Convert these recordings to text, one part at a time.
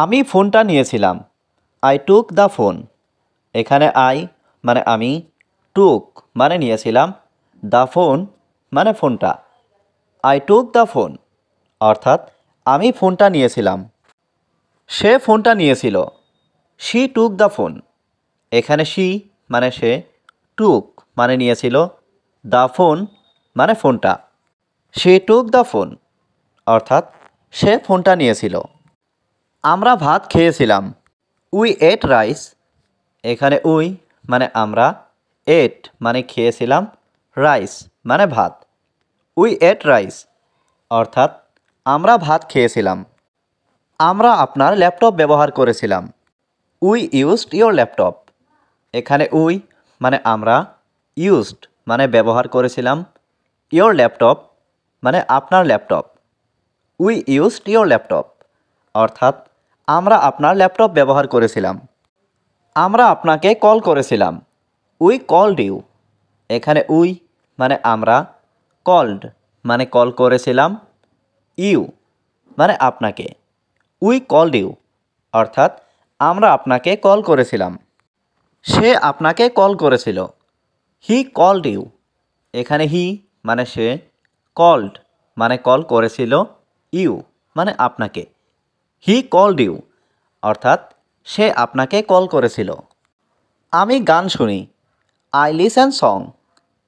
আমি ফোনটা নিয়েছিলাম। I took the phone. এখানে আই মানে আমি, টুক মানে নিয়েছিলাম, দ্য ফোন মানে ফোনটা। আই টুক দ্য ফোন অর্থাৎ আমি ফোনটা নিয়েছিলাম। সে ফোনটা নিয়েছিল। She took the phone. এখানে শি মানে সে, টুক মানে নিয়েছিল, দ্য ফোন মানে ফোনটা। শি টুক দ্য ফোন অর্থাৎ সে ফোনটা নিয়েছিল। আমরা ভাত খেয়েছিলাম। We ate rice. এখানে উই মানে আমরা, এট মানে খেয়েছিলাম, রাইস মানে ভাত। উই এট রাইস অর্থাৎ আমরা ভাত খেয়েছিলাম। আমরা আপনার ল্যাপটপ ব্যবহার করেছিলাম। We used your laptop. এখানে উই মানে আমরা, ইউজড মানে ব্যবহার করেছিলাম, ইয়োর ল্যাপটপ মানে আপনার laptop. We used your laptop অর্থাৎ আমরা আপনার ল্যাপটপ ব্যবহার করেছিলাম। আমরা আপনাকে কল করেছিলাম। We called you. এখানে উই মানে আমরা, কলড মানে কল করেছিলাম, ইউ মানে আপনাকে। উই কলড ইউ অর্থাৎ আমরা আপনাকে কল করেছিলাম। সে আপনাকে কল করেছিল। হি কলড ইউ। এখানে হি মানে সে, কলড মানে কল করেছিল, ইউ মানে আপনাকে। হি কলড ইউ অর্থাৎ সে আপনাকে কল করেছিল। আমি গান শুনি। I listen song.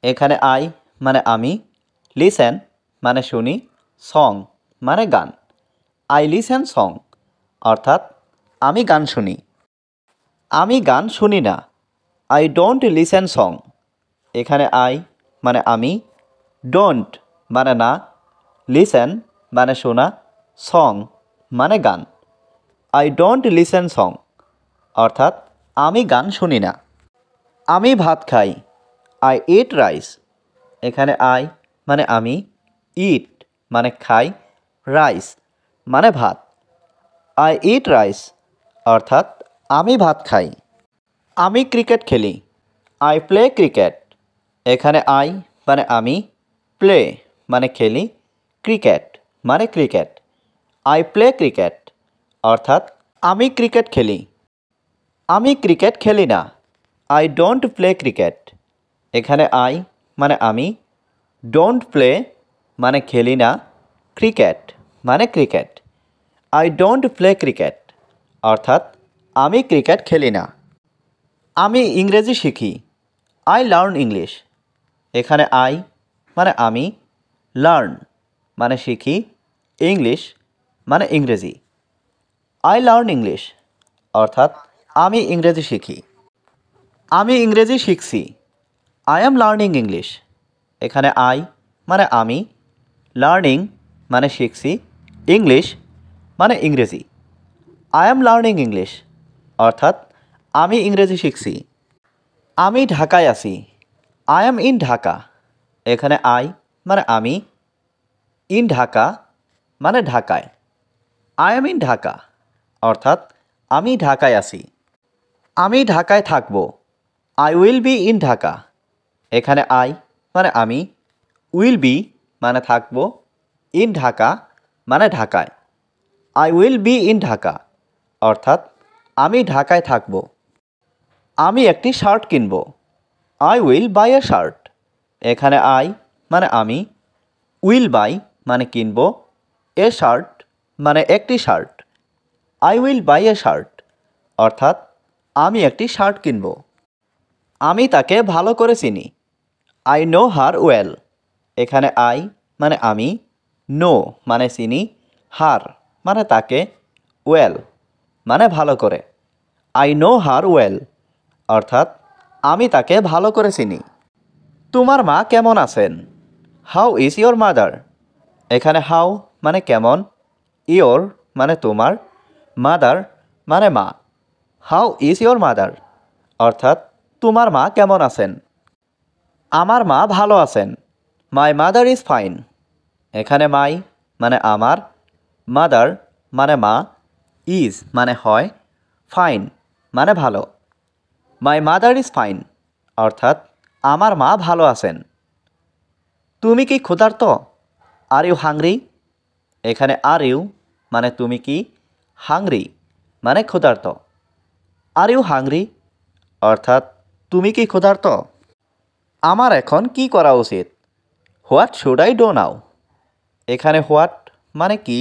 এখানে আই মানে আমি, লিসেন মানে শুনি, সং মানে গান। আই লিসেন সং অর্থাৎ আমি গান শুনি। আমি গান শুনি না। I don't listen song. এখানে আই মানে আমি, ডোন্ট মানে না, লিসেন মানে শোনা, সং মানে গান। আই ডোন্ট লিসেন সং অর্থাৎ আমি গান শুনি না। আমি ভাত খাই। I eat rice. এখানে আই মানে আমি, ইট মানে খাই, রাইস মানে ভাত। আই ইট রাইস অর্থাৎ আমি ভাত খাই। আমি ক্রিকেট খেলি। I play cricket. এখানে আই মানে আমি, প্লে মানে খেলি, ক্রিকেট মানে ক্রিকেট। আই প্লে ক্রিকেট অর্থাৎ আমি ক্রিকেট খেলি। আমি ক্রিকেট খেলি না। I don't play cricket. এখানে আই মানে আমি, ডোন্ট প্লে মানে খেলি না, ক্রিকেট মানে cricket. I don't play cricket অর্থাৎ আমি ক্রিকেট খেলি না। আমি ইংরেজি শিখি। I learn English. এখানে আই মানে আমি, লার্ন মানে শিখি, ইংলিশ মানে ইংরেজি। আই লার্ন ইংলিশ অর্থাৎ আমি ইংরেজি শিখি। আমি ইংরেজি শিখছি। I am learning English. এখানে আই মানে আমি, লার্নিং মানে শিখছি, ইংলিশ মানে ইংরেজি। আই অ্যাম লার্নিং ইংলিশ অর্থাৎ আমি ইংরেজি শিখছি। আমি ঢাকায় আছি। I am in Dhaka. এখানে আই মানে আমি, ইন ঢাকা মানে ঢাকায়। আই অ্যাম ইন ঢাকা অর্থাৎ আমি ঢাকায় আছি। আমি ঢাকায় থাকব। I will be in Dhaka. এখানে আই মানে আমি, উইল বি মানে থাকব, ইন ঢাকা মানে ঢাকায়। I will be in Dhaka অর্থাৎ আমি ঢাকায় থাকব। আমি একটি শার্ট কিনব। I will buy A shirt. এখানে আই মানে আমি, উইল বাই মানে কিনব, এ শার্ট মানে একটি shirt. I will buy A shirt অর্থাৎ আমি একটি শার্ট কিনব। আমি তাকে ভালো করে চিনি। I know her well. এখানে আই মানে আমি, নো মানে চিনি, হার মানে তাকে, ওয়েল মানে ভালো করে। আই নো হার ওয়েল অর্থাৎ আমি তাকে ভালো করে চিনি। তোমার মা কেমন আছেন? How is your mother. এখানে হাউ মানে কেমন, ইয়োর মানে তোমার, মাদার মানে মা। হাউ ইজ ইয়োর মাদার অর্থাৎ তোমার মা কেমন আছেন? আমার মা ভালো আছেন। My mother is fine. এখানে মাই মানে আমার, মাদার মানে মা, ইজ মানে হয়, ফাইন মানে ভালো। মাই মাদার ইজ ফাইন অর্থাৎ আমার মা ভালো আছেন। তুমি কি ক্ষুধার্ত? Are you hungry. এখানে আর ইউ মানে তুমি কি, হাংরি মানে ক্ষুধার্ত। আর ইউ হাংরি অর্থাৎ তুমি কি ক্ষুধার্ত? আমার এখন কি করা উচিত? What should I do now? এখানে হোয়াট মানে কি,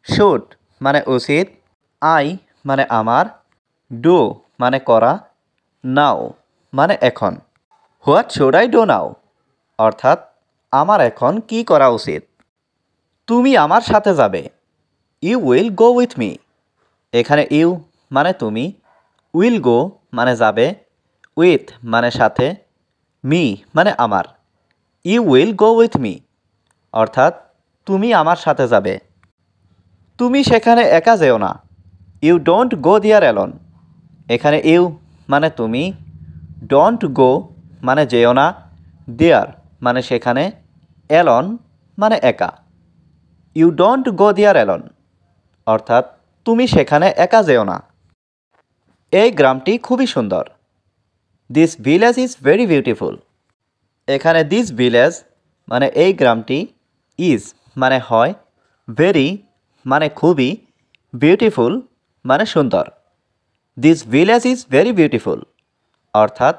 শুড মানে উচিত, আই মানে আমার, ডু মানে করা, নাও মানে এখন। What should I do now অর্থাৎ আমার এখন কি করা উচিত? তুমি আমার সাথে যাবে। You will go with me. এখানে ইউ মানে তুমি, উইল গো মানে যাবে, উইথ মানে সাথে, মি মানে আমার। You will go with me অর্থাৎ তুমি আমার সাথে যাবে। তুমি সেখানে একা যেও না। You don't go there alone. এখানে ইউ মানে তুমি, ডোন্ট গো মানে যেও না, দেয়ার মানে সেখানে, অ্যালন মানে একা। You don't go there alone অর্থাৎ তুমি সেখানে একা যেও না। এই গ্রামটি খুবই সুন্দর। This village is very beautiful. এখানে দিস ভিলেজ মানে এই গ্রামটি, ইজ মানে হয়, ভেরি মানে খুবই, বিউটিফুল মানে সুন্দর। This village is very beautiful অর্থাৎ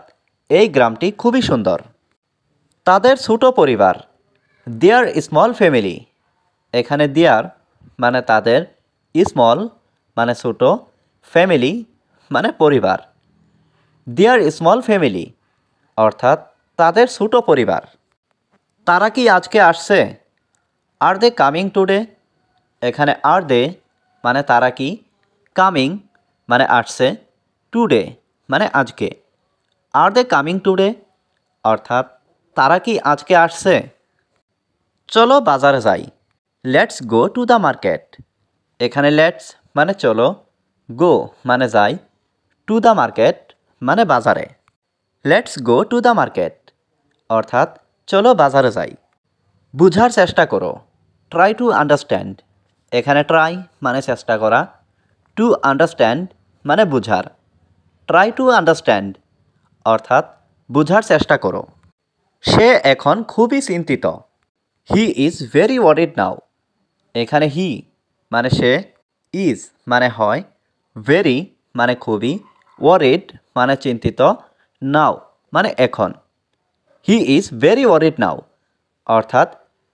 এই গ্রামটি খুবই সুন্দর। তাদের ছোট পরিবার, দেয়ার স্মল ফ্যামিলি। এখানে দেয়ার মানে তাদের, স্মল মানে ছোট, ফ্যামিলি মানে পরিবার। দেয়ার স্মল ফ্যামিলি অর্থাৎ তাদের ছোট পরিবার। তারা কি আজকে আসছে? আর দে কামিং টুডে? এখানে আর দে মানে তারা কি, কামিং মানে আসছে, টুডে মানে আজকে। আর দে কামিং টুডে অর্থাৎ তারা কি আজকে আসছে? চলো বাজারে যাই। Let's go to the market. এখানে লেটস মানে চলো, গো মানে যাই, টু দ্য মার্কেট মানে বাজারে। Let's go to the market অর্থাৎ চলো বাজারে যাই। বুঝার চেষ্টা করো। Try to understand. এখানে ট্রাই মানে চেষ্টা করা, টু আন্ডারস্ট্যান্ড মানে বুঝার। ট্রাই টু আন্ডারস্ট্যান্ড অর্থাৎ বুঝার চেষ্টা করো। সে এখন খুবই চিন্তিত। হি ইজ ভেরি ওয়ারিড নাও। এখানে হি মানে সে, ইজ মানে হয়, ভেরি মানে খুবই, ওয়ারিড মানে চিন্তিত, নাও মানে এখন। He is very worried now অর্থাৎ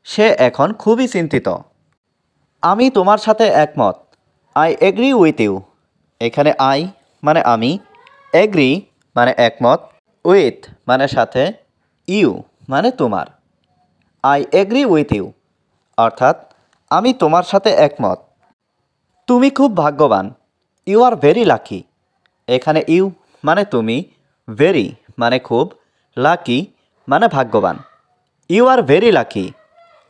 সে এখন খুবই চিন্তিত। আমি তোমার সাথে একমত। I agree with you. এখানে আই মানে আমি, এগ্রি মানে একমত, উইথ মানে সাথে, ইউ মানে তোমার। আই এগ্রি উইথ ইউ অর্থাৎ আমি তোমার সাথে একমত। তুমি খুব ভাগ্যবান। You are very lucky. এখানে ইউ মানে তুমি, ভেরি মানে খুব, লাকি মানে ভাগ্যবান। ইউ আর ভেরি লাকি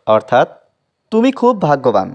অর্থাৎ তুমি খুব ভাগ্যবান।